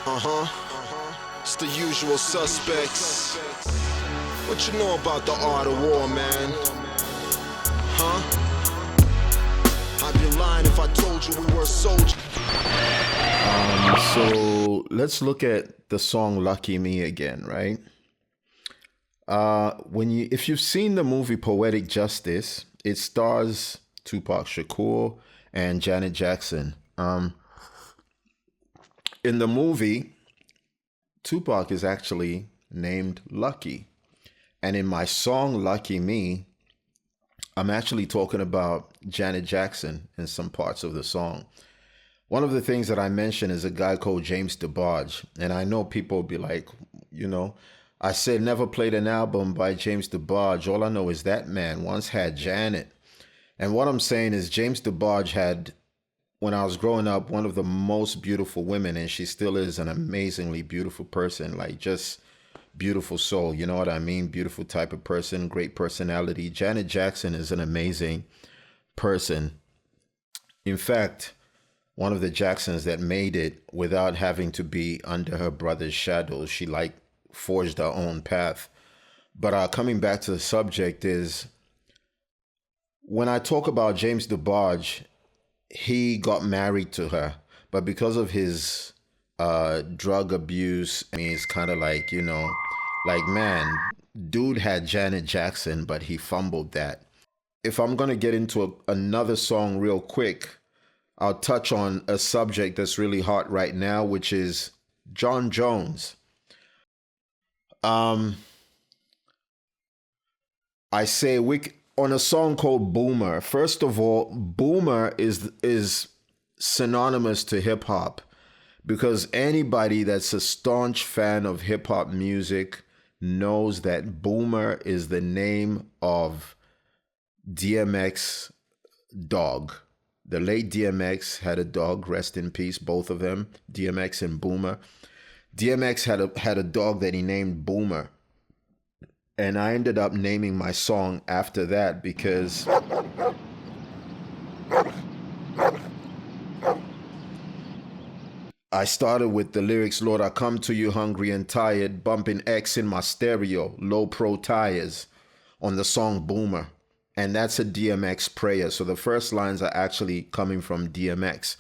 It's the usual suspects. What you know about the art of war, man? I'd be lying if I told you we were soldiers. So let's look at the song "Lucky Me" again, right? If you've seen the movie Poetic Justice, it stars Tupac Shakur and Janet Jackson. In the movie, Tupac is actually named Lucky. And in my song "Lucky Me," I'm actually talking about Janet Jackson in some parts of the song. One of the things that I mentioned is a guy called James DeBarge. And I know people will be like, I said never played an album by James DeBarge. All I know is that man once had Janet. And what I'm saying is James DeBarge had, when I was growing up, one of the most beautiful women, and she still is an amazingly beautiful person, like just beautiful soul. You know what I mean? Beautiful type of person, great personality. Janet Jackson is an amazing person. In fact, one of the Jacksons that made it without having to be under her brother's shadow. She forged her own path. But coming back to the subject is, when I talk about James DeBarge, he got married to her, but because of his drug abuse, I mean, it's kind of like, man, dude had Janet Jackson, but he fumbled that. If I'm going to get into another song real quick, I'll touch on a subject that's really hot right now, which is Jon Jones. I say on a song called Boomer. First of all, Boomer is synonymous to hip hop, because anybody that's a staunch fan of hip hop music knows that Boomer is the name of DMX dog. The late DMX had a dog, rest in peace, both of them, DMX and Boomer. DMX had a dog that he named Boomer. And I ended up naming my song after that because I started with the lyrics, "Lord, I come to you hungry and tired, bumping X in my stereo, low pro tires," on the song Boomer. And that's a DMX prayer. So the first lines are actually coming from DMX.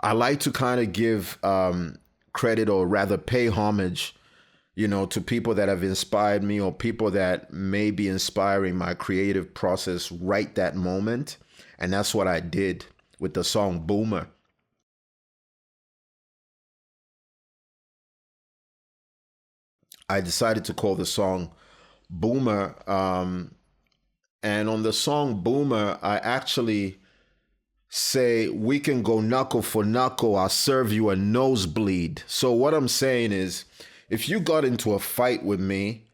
I like to kind of give credit, or rather pay homage, to people that have inspired me, or people that may be inspiring my creative process right that moment. And that's what I did with the song Boomer. I decided to call the song Boomer. And on the song Boomer, I actually say, "We can go knuckle for knuckle, I'll serve you a nosebleed." So what I'm saying is, if you got into a fight with me,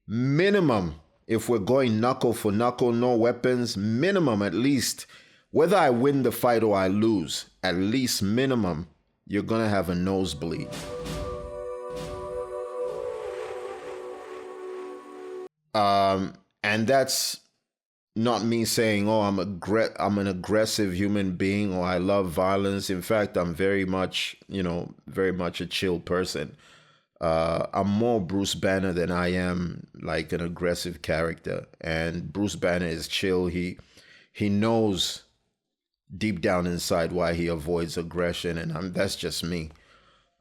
minimum, if we're going knuckle for knuckle, no weapons, minimum at least, whether I win the fight or I lose, at least minimum, you're going to have a nosebleed. And that's not me saying, "Oh, I'm an aggressive human being," or "I love violence." In fact, I'm very much a chill person. I'm more Bruce Banner than I am like an aggressive character. And Bruce Banner is chill. He knows deep down inside why he avoids aggression, and that's just me.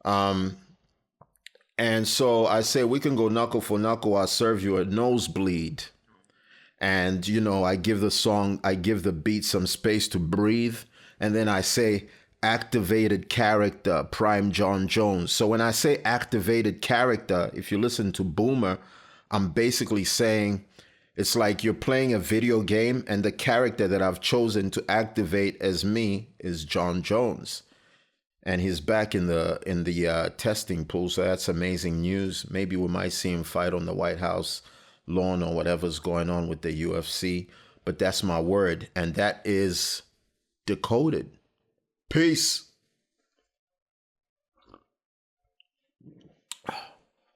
And so I say, "We can go knuckle for knuckle, I'll serve you a nosebleed." And, I give the beat some space to breathe. And then I say, "Activated character, prime Jon Jones." So when I say activated character, if you listen to Boomer, I'm basically saying it's like you're playing a video game, and the character that I've chosen to activate as me is Jon Jones. And he's back in the testing pool. So that's amazing news. Maybe we might see him fight on the White House lawn or whatever's going on with the UFC. But that's my word. And that is Decoded. Peace.